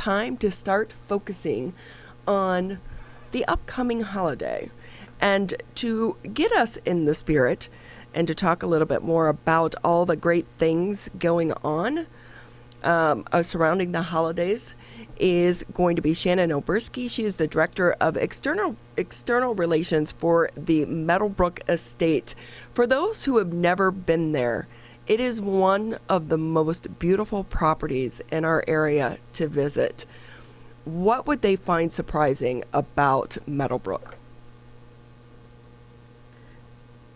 time to start focusing on the upcoming holiday. And to get us in the spirit and to talk a little bit more about all the great things going on surrounding the holidays is going to be Shannon O'Berski. She is the Director of External Relations for the Meadowbrook Estate. For those who have never been there, it is one of the most beautiful properties in our area to visit. What would they find surprising about Meadowbrook?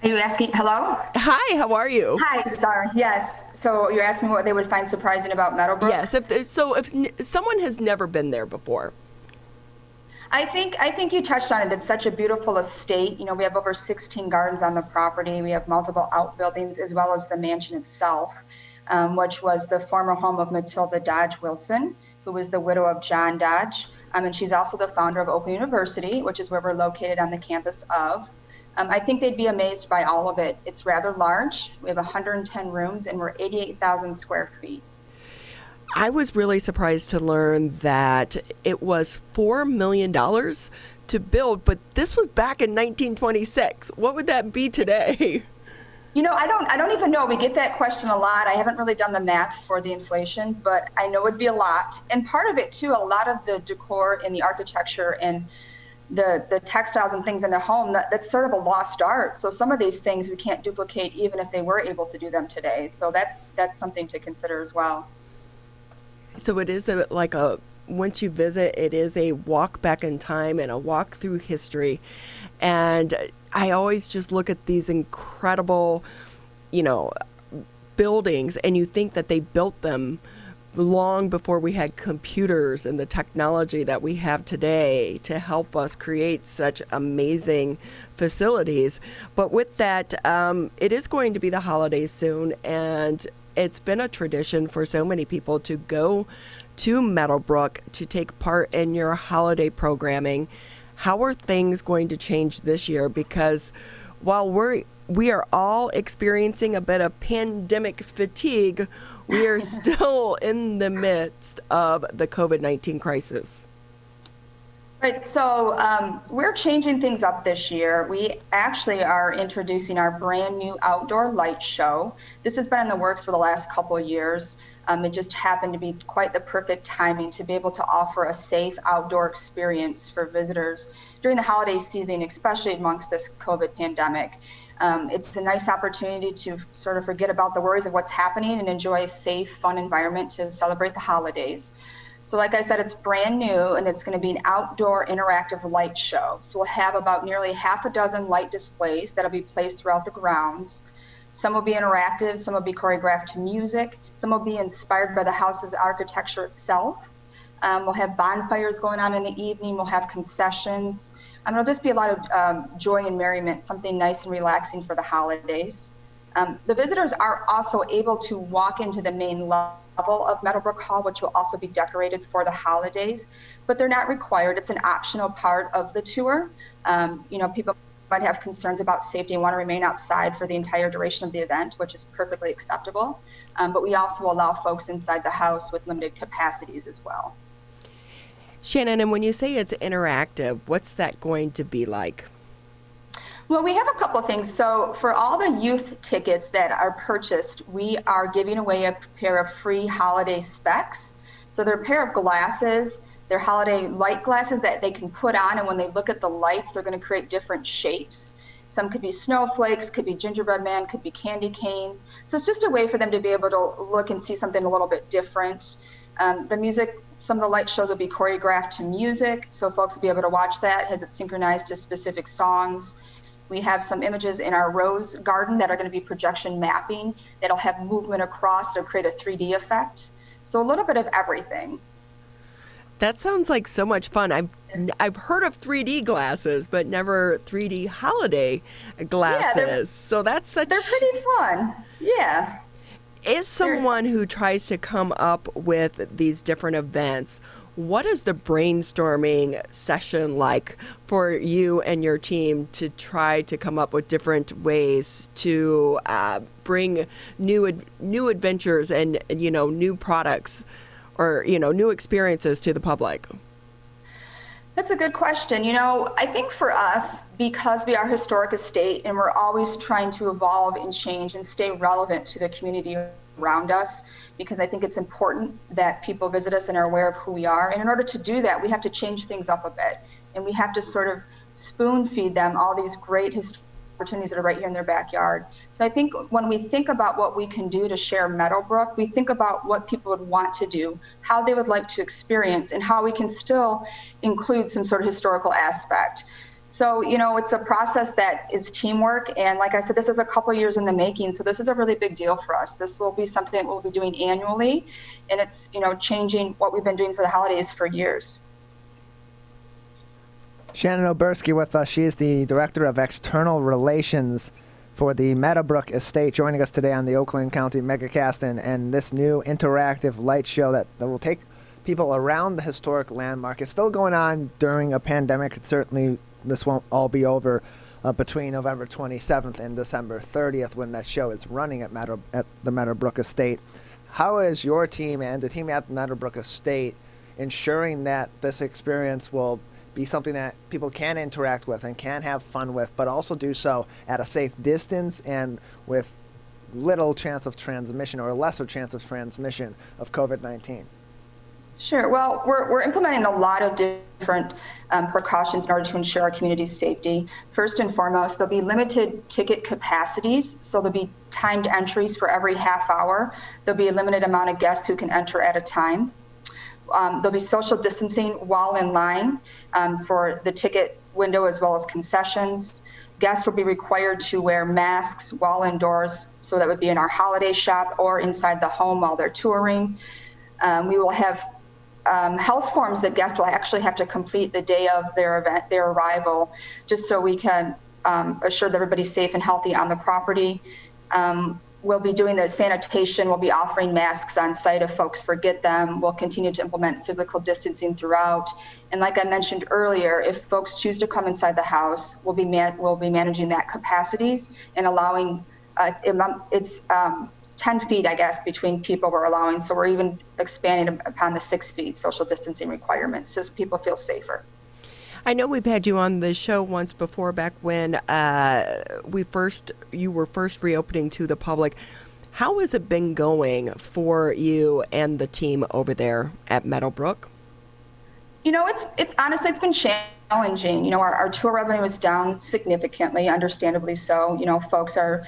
Are you asking? Hello? Hi, how are you? Hi, sorry. Yes. So you're asking what they would find surprising about Meadowbrook? Yes. If someone has never been there before. I think you touched on it. It's such a beautiful estate. You know, we have over 16 gardens on the property. We have multiple outbuildings as well as the mansion itself, which was the former home of Matilda Dodge Wilson, who was the widow of John Dodge. And she's also the founder of Oakland University, which is where we're located on the campus of. I think they'd be amazed by all of it. It's rather large. We have 110 rooms and we're 88,000 square feet. I was really surprised to learn that it was $4 million to build, but this was back in 1926. What would that be today? You know, I don't even know. We get that question a lot. I haven't really done the math for the inflation, but I know it'd be a lot. And part of it too, a lot of the decor and the architecture and the textiles and things in the home, that's sort of a lost art. So some of these things we can't duplicate even if they were able to do them today. So that's something to consider as well. So it is once you visit, it is a walk back in time and a walk through history. And I always just look at these incredible, buildings, and you think that they built them long before we had computers and the technology that we have today to help us create such amazing facilities. But with that, it is going to be the holidays soon, and it's been a tradition for so many people to go to Meadowbrook to take part in your holiday programming. How are things going to change this year? Because while we are all experiencing a bit of pandemic fatigue, we are still in the midst of the COVID-19 crisis. Right, so we're changing things up this year. We actually are introducing our brand new outdoor light show. This has been in the works for the last couple of years. It just happened to be quite the perfect timing to be able to offer a safe outdoor experience for visitors during the holiday season, especially amongst this COVID pandemic. It's a nice opportunity to sort of forget about the worries of what's happening and enjoy a safe, fun environment to celebrate the holidays. So like I said, it's brand new, and it's going to be an outdoor interactive light show. So we'll have about nearly half a dozen light displays that'll be placed throughout the grounds. Some will be interactive, some will be choreographed to music, some will be inspired by the house's architecture itself. We'll have bonfires going on in the evening, we'll have concessions. It'll just be a lot of joy and merriment, something nice and relaxing for the holidays. The visitors are also able to walk into the main level of Meadowbrook Hall, which will also be decorated for the holidays, but they're not required. It's an optional part of the tour. People might have concerns about safety and want to remain outside for the entire duration of the event, which is perfectly acceptable. But we also allow folks inside the house with limited capacities as well. Shannon, and when you say it's interactive, what's that going to be like? Well, we have a couple of things. So for all the youth tickets that are purchased, we are giving away a pair of free holiday specs. So they're a pair of glasses. They're holiday light glasses that they can put on, and when they look at the lights, they're going to create different shapes. Some could be snowflakes, could be gingerbread man, could be candy canes. So it's just a way for them to be able to look and see something a little bit different. The music, some of the light shows will be choreographed to music, so folks will be able to watch that as it's synchronized to specific songs. We have some images in our rose garden that are going to be projection mapping that'll have movement across to create a 3D effect. So a little bit of everything. That sounds like so much fun. I've heard of 3D glasses, but never 3D holiday glasses. So they're pretty fun. Yeah. Is someone who tries to come up with these different events, what is the brainstorming session like for you and your team to try to come up with different ways to bring new adventures and new products or, new experiences to the public? That's a good question. I think for us, because we are a historic estate and we're always trying to evolve and change and stay relevant to the community around us, because I think it's important that people visit us and are aware of who we are. And in order to do that, we have to change things up a bit. And we have to sort of spoon feed them all these great historic opportunities that are right here in their backyard. So I think when we think about what we can do to share Meadowbrook, we think about what people would want to do, how they would like to experience, and how we can still include some sort of historical aspect. So, it's a process that is teamwork. And like I said, this is a couple years in the making. So this is a really big deal for us. This will be something that we'll be doing annually. And it's, changing what we've been doing for the holidays for years. Shannon O'Berski with us. She is the Director of External Relations for the Meadowbrook Estate, joining us today on the Oakland County Megacast and this new interactive light show that will take people around the historic landmark. It's still going on during a pandemic. Certainly, this won't all be over between November 27th and December 30th when that show is running at the Meadowbrook Estate. How is your team and the team at the Meadowbrook Estate ensuring that this experience will be something that people can interact with and can have fun with, but also do so at a safe distance and with little chance of transmission or a lesser chance of transmission of COVID-19? Sure. Well, we're implementing a lot of different precautions in order to ensure our community's safety. First and foremost, there'll be limited ticket capacities, so there'll be timed entries for every half hour. There'll be a limited amount of guests who can enter at a time. There'll be social distancing while in line for the ticket window as well as concessions. Guests will be required to wear masks while indoors, so that would be in our holiday shop or inside the home while they're touring. We will have health forms that guests will actually have to complete the day of their event, their arrival, just so we can assure that everybody's safe and healthy on the property. We'll be doing the sanitation. We'll be offering masks on site if folks forget them. We'll continue to implement physical distancing throughout. And like I mentioned earlier, if folks choose to come inside the house, we'll be managing that capacities and allowing, it's 10 feet, I guess, between people we're allowing. So we're even expanding upon the 6 feet social distancing requirements so people feel safer. I know we've had you on the show once before, back when you were first reopening to the public. How has it been going for you and the team over there at Meadowbrook? It's honestly, it's been challenging. Our tour revenue is down significantly, understandably so. Folks are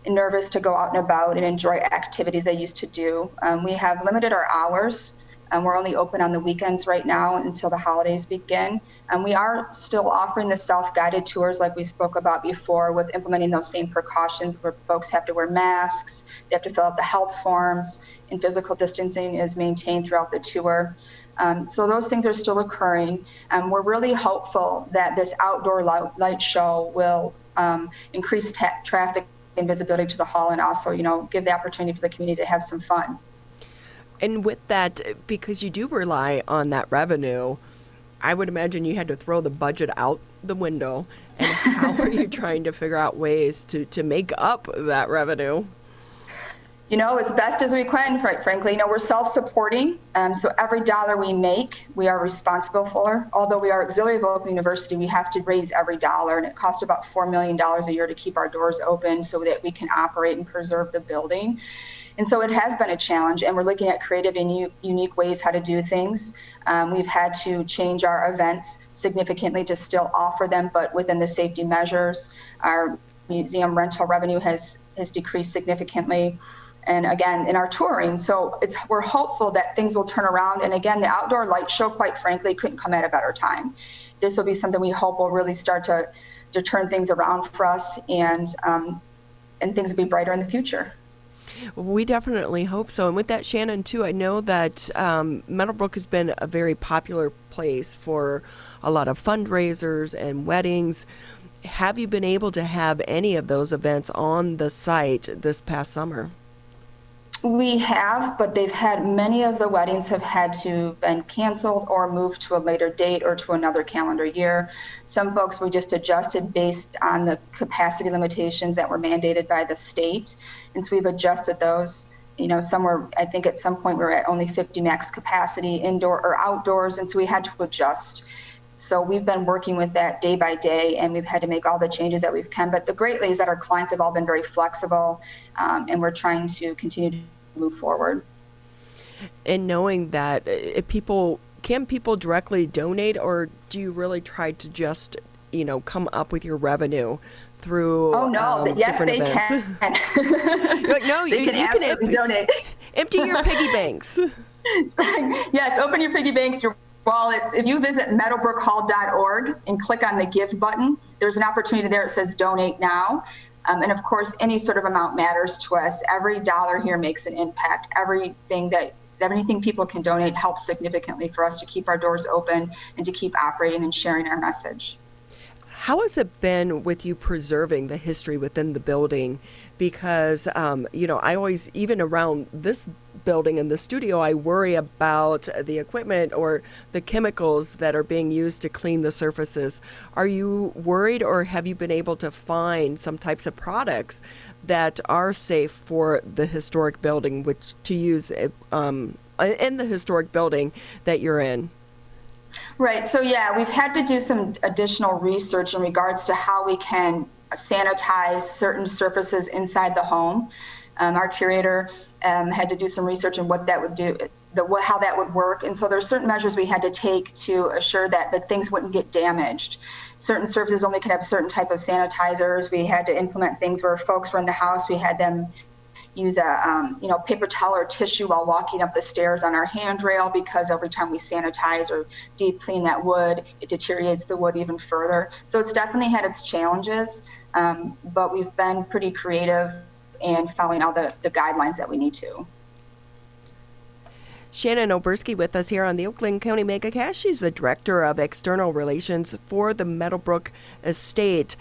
nervous to go out and about and enjoy activities they used to do. We have limited our hours. We're only open on the weekends right now until the holidays begin. And we are still offering the self-guided tours like we spoke about before, with implementing those same precautions where folks have to wear masks, they have to fill out the health forms, and physical distancing is maintained throughout the tour. So those things are still occurring. We're really hopeful that this outdoor light show will increase traffic and visibility to the hall, and also, give the opportunity for the community to have some fun. And with that, because you do rely on that revenue, I would imagine you had to throw the budget out the window. And how are you trying to figure out ways to make up that revenue? As best as we can, frankly. We're self-supporting, so every dollar we make, we are responsible for. Although we are auxiliary of Oakland University, we have to raise every dollar, and it costs about $4 million a year to keep our doors open so that we can operate and preserve the building. And so it has been a challenge, and we're looking at creative and unique ways how to do things. We've had to change our events significantly to still offer them, but within the safety measures. Our museum rental revenue has decreased significantly. And again, in our touring. So we're hopeful that things will turn around. And again, the outdoor light show, quite frankly, couldn't come at a better time. This will be something we hope will really start to turn things around for us, and things will be brighter in the future. We definitely hope so. And with that, Shannon, too, I know that Meadowbrook has been a very popular place for a lot of fundraisers and weddings. Have you been able to have any of those events on the site this past summer? We have, but many of the weddings have had to been canceled or moved to a later date or to another calendar year. Some folks we just adjusted based on the capacity limitations that were mandated by the state. And so we've adjusted those somewhere, I think at some point we were at only 50 max capacity indoor or outdoors, and so we had to adjust. So we've been working with that day by day, and we've had to make all the changes that we can. But the great thing is that our clients have all been very flexible, and we're trying to continue to move forward. And knowing that can people directly donate, or do you really try to just, come up with your revenue through yes, different they events? Can. You're like, no, they can absolutely donate. Empty your piggy banks. Yes, open your piggy banks, your wallets. If you visit meadowbrookhall.org and click on the give button, there's an opportunity there. It says donate now. And of course, any sort of amount matters to us. Every dollar here makes an impact. Everything people can donate helps significantly for us to keep our doors open and to keep operating and sharing our message. How has it been with you preserving the history within the building? Because, I always, even around this building in the studio, I worry about the equipment or the chemicals that are being used to clean the surfaces. Are you worried, or have you been able to find some types of products that are safe for the historic building, which to use in the historic building that you're in? Right. So, yeah, we've had to do some additional research in regards to how we can sanitize certain surfaces inside the home. Our curator had to do some research on what that would do, how that would work. And so there's certain measures we had to take to assure that the things wouldn't get damaged. Certain surfaces only could have certain type of sanitizers. We had to implement things where folks were in the house. We had them use a paper towel or tissue while walking up the stairs on our handrail, because every time we sanitize or deep clean that wood, it deteriorates the wood even further. So it's definitely had its challenges, but we've been pretty creative and following all the guidelines that we need to. Shannon O'Berski with us here on the Oakland County MegaCast. She's the Director of External Relations for the Meadowbrook Estate.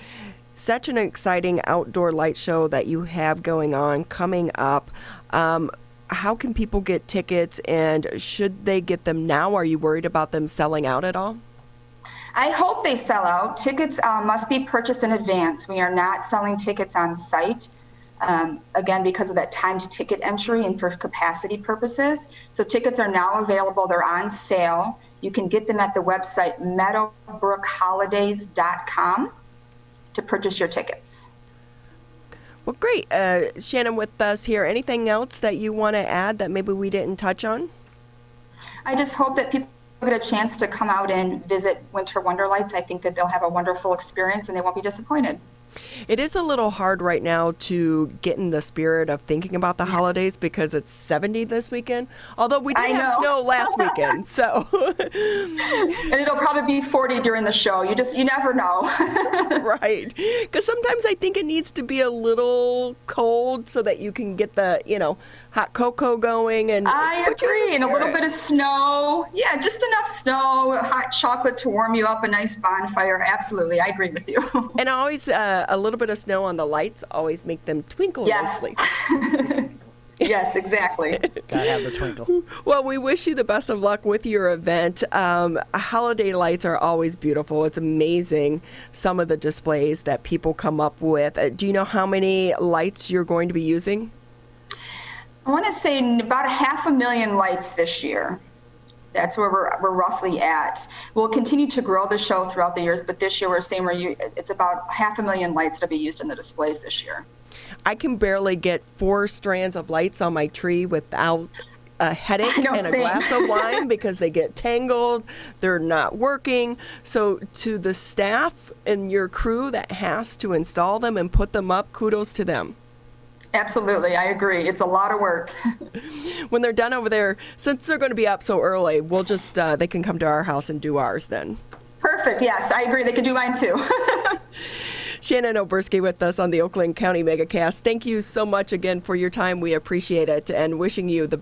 Such an exciting outdoor light show that you have going on coming up. How can people get tickets, and should they get them now? Are you worried about them selling out at all? I hope they sell out. Tickets must be purchased in advance. We are not selling tickets on site, again, because of that timed ticket entry and for capacity purposes. So tickets are now available. They're on sale. You can get them at the website meadowbrookholidays.com to purchase your tickets. Well, great. Shannon with us here. Anything else that you want to add that maybe we didn't touch on? I just hope that people get a chance to come out and visit Winter Wonderland Lights. I think that they'll have a wonderful experience and they won't be disappointed. It is a little hard right now to get in the spirit of thinking about the holidays because it's 70 this weekend, although we did have snow last weekend, so. And it'll probably be 40 during the show. You never know. Right, because sometimes I think it needs to be a little cold so that you can get the, hot cocoa going. And I agree, and a little bit of snow. Yeah, just enough snow, hot chocolate to warm you up, a nice bonfire. Absolutely, I agree with you. And always a little bit of snow on the lights always make them twinkle nicely. Yes, exactly. Gotta have the twinkle. Well, we wish you the best of luck with your event. Holiday lights are always beautiful. It's amazing, some of the displays that people come up with. Do you know how many lights you're going to be using? I want to say about 500,000 lights this year. That's where we're roughly at. We'll continue to grow the show throughout the years, but this year we're saying it's about 500,000 lights that'll be used in the displays this year. I can barely get 4 strands of lights on my tree without a headache and a glass of wine because they get tangled, they're not working. So to the staff and your crew that has to install them and put them up, kudos to them. Absolutely, I agree. It's a lot of work. When they're done over there, since they're going to be up so early, we'll just, they can come to our house and do ours then. Perfect, yes, I agree. They can do mine too. Shannon O'Berski with us on the Oakland County MegaCast. Thank you so much again for your time. We appreciate it, and wishing you the